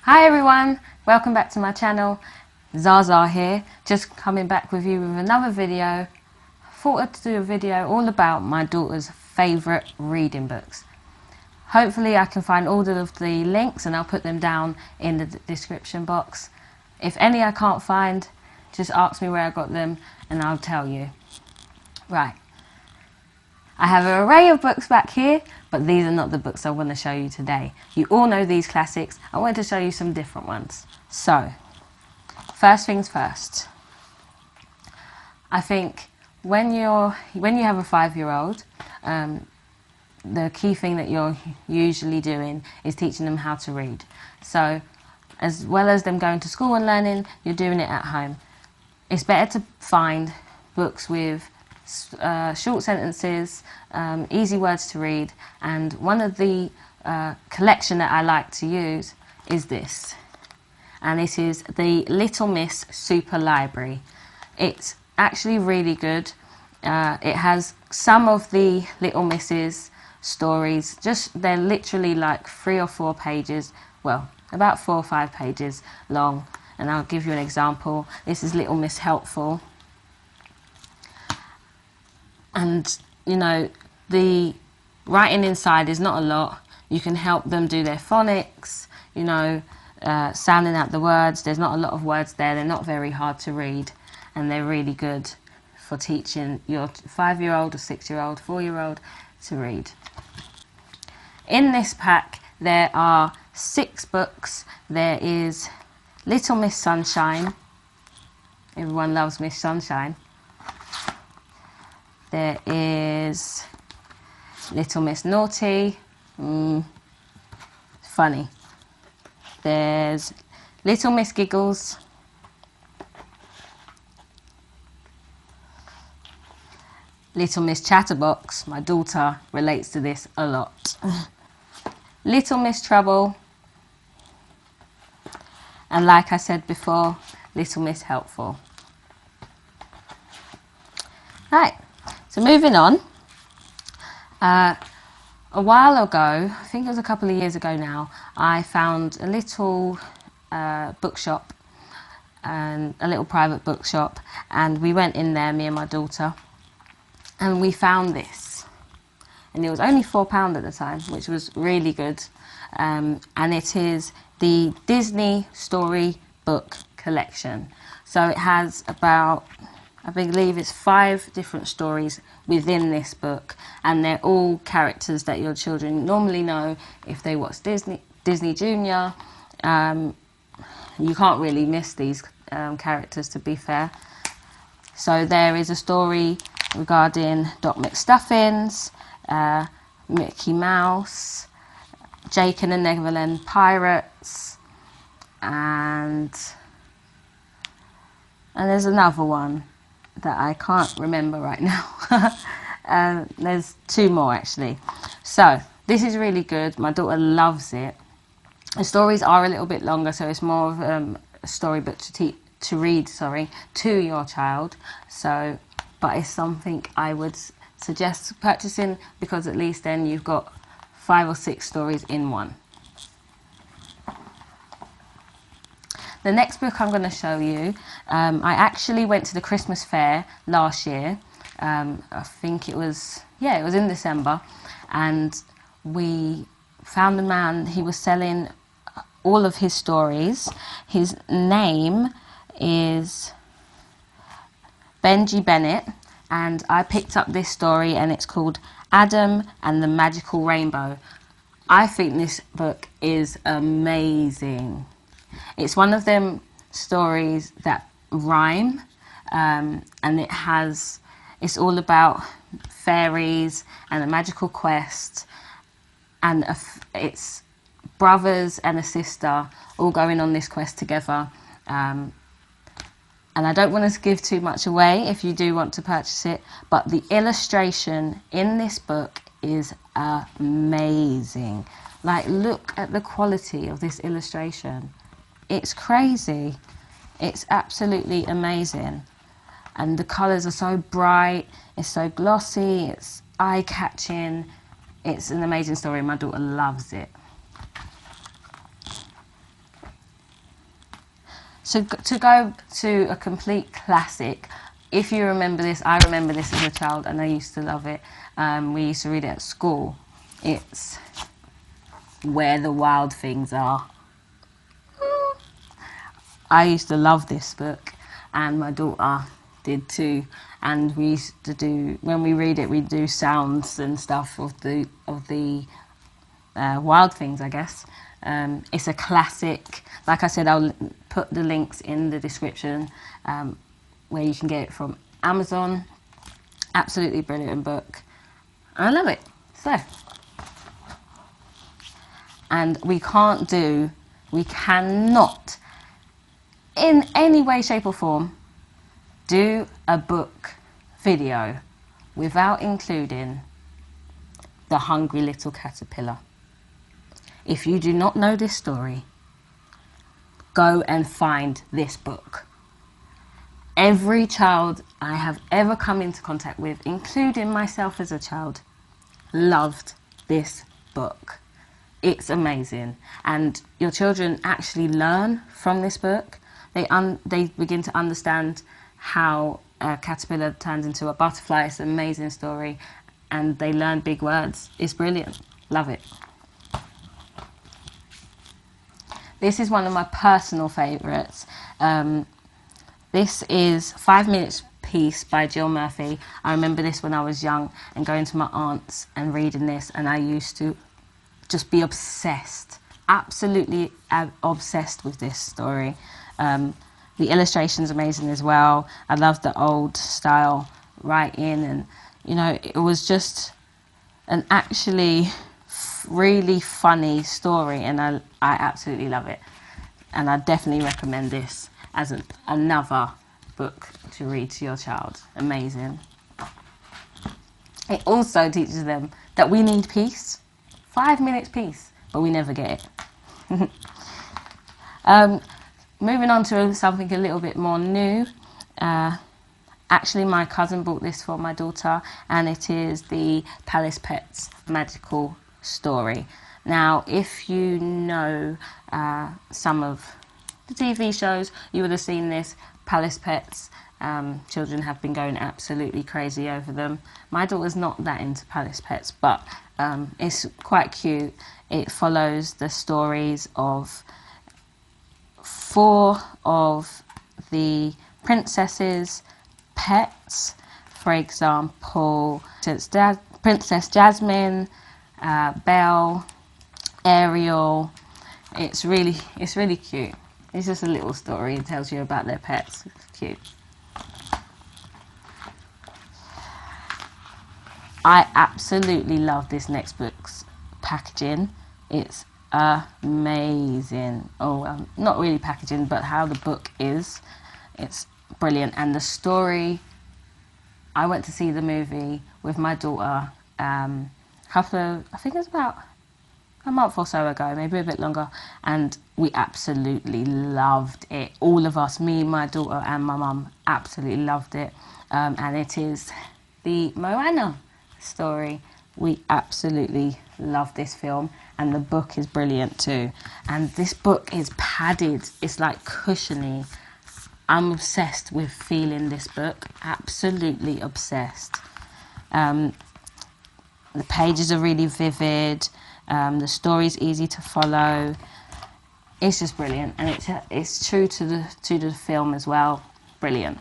Hi everyone, welcome back to my channel. Zaza here, just coming back with you with another video. Thought I'd do a video all about my daughter's favourite reading books. Hopefully I can find all of the links and I'll put them down in the description box. If any I can't find, just ask me where I got them and I'll tell you. Right, I have an array of books back here, but these are not the books I want to show you today. You all know these classics. I wanted to show you some different ones. So, first things first. I think when you have a 5-year-old, the key thing that you're usually doing is teaching them how to read. So, as well as them going to school and learning, you're doing it at home. It's better to find books with short sentences, easy words to read, and one of the collection that I like to use is this, and it is the Little Miss Super Library. It's actually really good. It has some of the Little Miss's stories, they're literally like 3 or 4 pages, well, about 4 or 5 pages long, and I'll give you an example. This is Little Miss Helpful. And, you know, the writing inside is not a lot. You can help them do their phonics, you know, sounding out the words. There's not a lot of words there. They're not very hard to read. And they're really good for teaching your 5-year-old or 6-year-old, 4-year-old to read. In this pack, there are 6 books. There is Little Miss Sunshine. Everyone loves Miss Sunshine. There is Little Miss Naughty, funny. There's Little Miss Giggles. Little Miss Chatterbox, my daughter relates to this a lot. Little Miss Trouble. And like I said before, Little Miss Helpful. Right. So moving on, a while ago, I think it was a couple of years ago now, I found a little bookshop, and a little private bookshop, and we went in there, me and my daughter, and we found this. And it was only £4 at the time, which was really good, and it is the Disney Story Book Collection. So it has about, I believe it's 5 different stories within this book, and they're all characters that your children normally know if they watch Disney Junior. You can't really miss these characters, to be fair. So there is a story regarding Doc McStuffins, Mickey Mouse, Jake and the Neverland Pirates, and there's another one that I can't remember right now. There's 2 more actually. So this is really good. My daughter loves it. The stories are a little bit longer, so it's more of a storybook to read to your child. So, but it's something I would suggest purchasing, because at least then you've got 5 or 6 stories in one. The next book I'm going to show you, I actually went to the Christmas fair last year. I think it was in December, and we found a man. He was selling all of his stories. His name is Benji Bennett, and I picked up this story, and it's called Adam and the Magical Rainbow. I think this book is amazing. It's one of them stories that rhyme, and it's all about fairies and a magical quest, and it's brothers and a sister all going on this quest together. And I don't want to give too much away if you do want to purchase it, but the illustration in this book is amazing. Like, look at the quality of this illustration. It's crazy. It's absolutely amazing. And the colours are so bright, it's so glossy, it's eye-catching. It's an amazing story. My daughter loves it. to go to a complete classic. If you remember this, I remember this as a child and I used to love it. We used to read it at school. It's Where the Wild Things Are. I used to love this book and my daughter did too. And we used to do, when we read it, we do sounds and stuff of the wild things, I guess. It's a classic. Like I said, I'll put the links in the description where you can get it from Amazon. Absolutely brilliant book. I love it. So, and we cannot, in any way, shape or form, do a book video without including The Hungry Little Caterpillar. If you do not know this story, go and find this book. Every child I have ever come into contact with, including myself as a child, loved this book. It's amazing. And your children actually learn from this book. They begin to understand how a caterpillar turns into a butterfly. It's an amazing story. And they learn big words. It's brilliant. Love it. This is one of my personal favourites. This is 5 Minutes Peace by Jill Murphy. I remember this when I was young and going to my aunt's and reading this, and I used to just be obsessed, absolutely obsessed with this story. The illustration's amazing as well. I love the old style writing, and you know, it was just an actually really funny story, and I absolutely love it. And I definitely recommend this as another book to read to your child. Amazing. It also teaches them that we need peace. 5 minutes peace, but we never get it. Moving on to something a little bit more new. Actually, my cousin bought this for my daughter, and it is the Palace Pets Magical Story. Now, if you know some of the TV shows, you would have seen this. Palace Pets. Children have been going absolutely crazy over them. My daughter's not that into Palace Pets, but it's quite cute. It follows the stories of 4 of the princesses' pets. For example, it's Princess Jasmine, Belle, Ariel. It's really cute. It's just a little story. It tells you about their pets. It's cute. I absolutely love this next book's packaging. It's amazing. Oh, well, not really packaging, but how the book is. It's brilliant. And the story, I went to see the movie with my daughter I think it was about a month or so ago, maybe a bit longer, and we absolutely loved it. All of us, me, my daughter and my mum, absolutely loved it. And it is the Moana story. We absolutely love this film, and the book is brilliant too. And this book is padded, it's like cushiony. I'm obsessed with feeling this book, absolutely obsessed. The pages are really vivid. The story's easy to follow. It's just brilliant, and it's true to the film as well. Brilliant.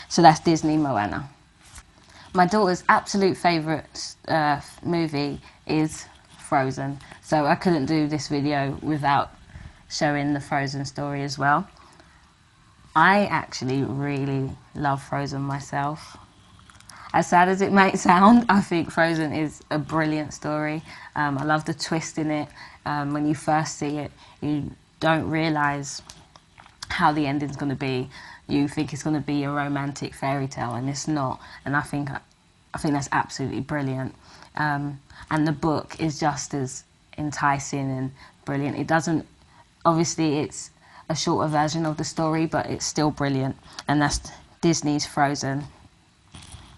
So that's Disney Moana. My daughter's absolute favourite movie is Frozen, so I couldn't do this video without showing the Frozen story as well. I actually really love Frozen myself. As sad as it may sound, I think Frozen is a brilliant story. I love the twist in it. When you first see it, you don't realise how the ending's going to be. You think it's going to be a romantic fairy tale, and it's not. And I think that's absolutely brilliant. And the book is just as enticing and brilliant. It doesn't, obviously, it's a shorter version of the story, but it's still brilliant. And that's Disney's Frozen.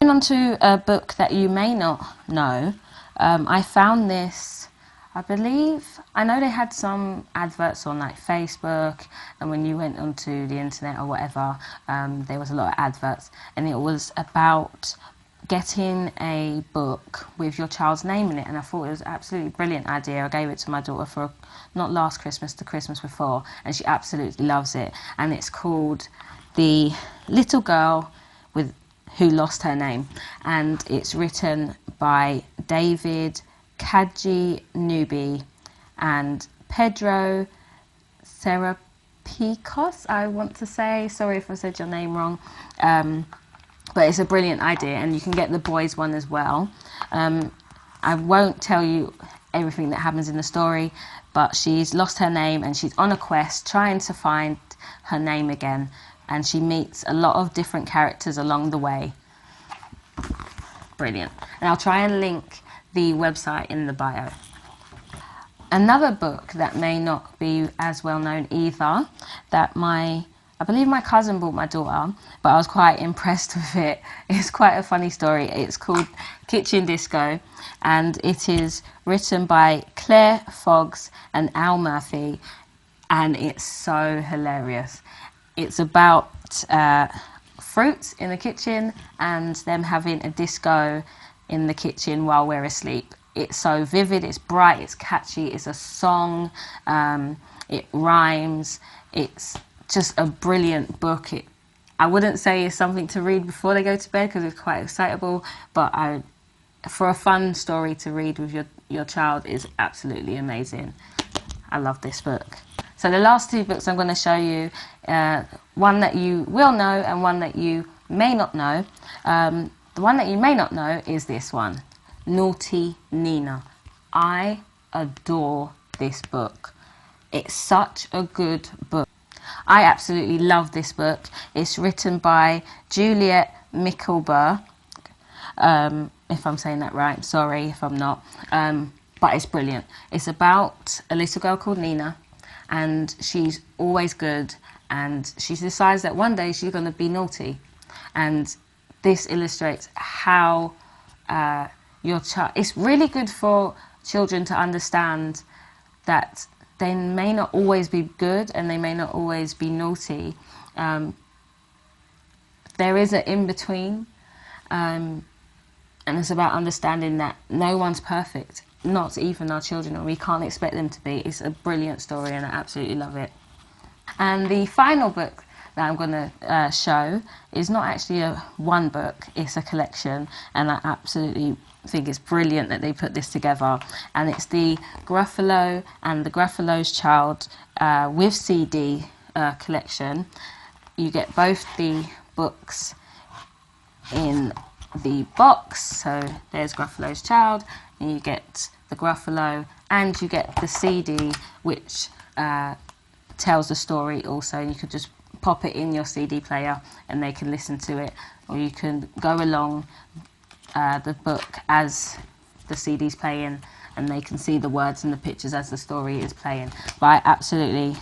Moving on to a book that you may not know. I found this, I know they had some adverts on like Facebook, and when you went onto the internet or whatever, there was a lot of adverts, and it was about getting a book with your child's name in it, and I thought it was an absolutely brilliant idea. I gave it to my daughter for not last Christmas, the Christmas before, and she absolutely loves it. And it's called The Little Girl Who Lost Her Name, and it's written by David Nubi and Pedro Serapicos, I want to say. Sorry if I said your name wrong. But it's a brilliant idea, and you can get the boys one as well. I won't tell you everything that happens in the story, but she's lost her name and she's on a quest trying to find her name again, and she meets a lot of different characters along the way. Brilliant. And I'll try and link the website in the bio. Another book that may not be as well known either, that I believe my cousin bought my daughter, but I was quite impressed with it. It's quite a funny story. It's called Kitchen Disco, and it is written by Claire Foggs and Al Murphy, and it's so hilarious. It's about fruits in the kitchen and them having a disco in the kitchen while we're asleep. It's so vivid, it's bright, it's catchy, it's a song, it rhymes, it's just a brilliant book. I wouldn't say it's something to read before they go to bed because it's quite excitable, but for a fun story to read with your child is absolutely amazing. I love this book. So the last two books I'm going to show you, one that you will know and one that you may not know. The one that you may not know is this one, Naughty Nina. I adore this book. It's such a good book. I absolutely love this book. It's written by Juliet Mickelber. If I'm saying that right, sorry if I'm not. But it's brilliant. It's about a little girl called Nina, and she's always good, and she decides that one day she's going to be naughty. And this illustrates how your child... It's really good for children to understand that they may not always be good and they may not always be naughty. There is an in-between, and it's about understanding that no one's perfect, not even our children, and we can't expect them to be. It's a brilliant story and I absolutely love it. And the final book that I'm going to show is not actually one book, it's a collection, and I absolutely think it's brilliant that they put this together. And it's the Gruffalo and the Gruffalo's Child with CD collection. You get both the books in the box, so there's Gruffalo's Child, and you get the Gruffalo, and you get the CD which tells the story also. You could just pop it in your CD player and they can listen to it, or you can go along the book as the CD's playing and they can see the words and the pictures as the story is playing. But I absolutely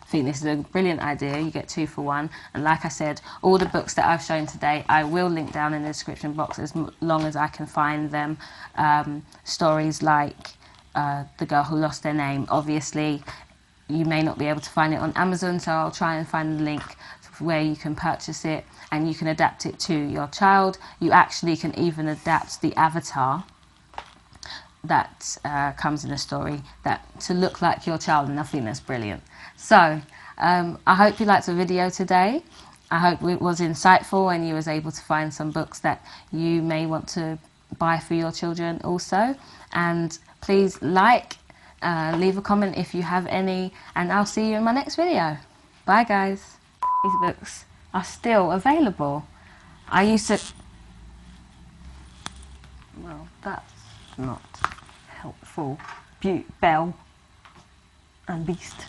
think this is a brilliant idea. You get 2 for 1, and like I said, all the books that I've shown today I will link down in the description box as long as I can find them. Stories like The Girl Who Lost Their Name, obviously you may not be able to find it on Amazon, so I'll try and find the link where you can purchase it and you can adapt it to your child. You actually can even adapt the avatar that comes in the story to look like your child, and I think that's brilliant. So I hope you liked the video today. I hope it was insightful and you was able to find some books that you may want to buy for your children also. And please leave a comment if you have any, and I'll see you in my next video. Bye guys. These books are still available. I used to... Well, that's not helpful. Belle and Beast.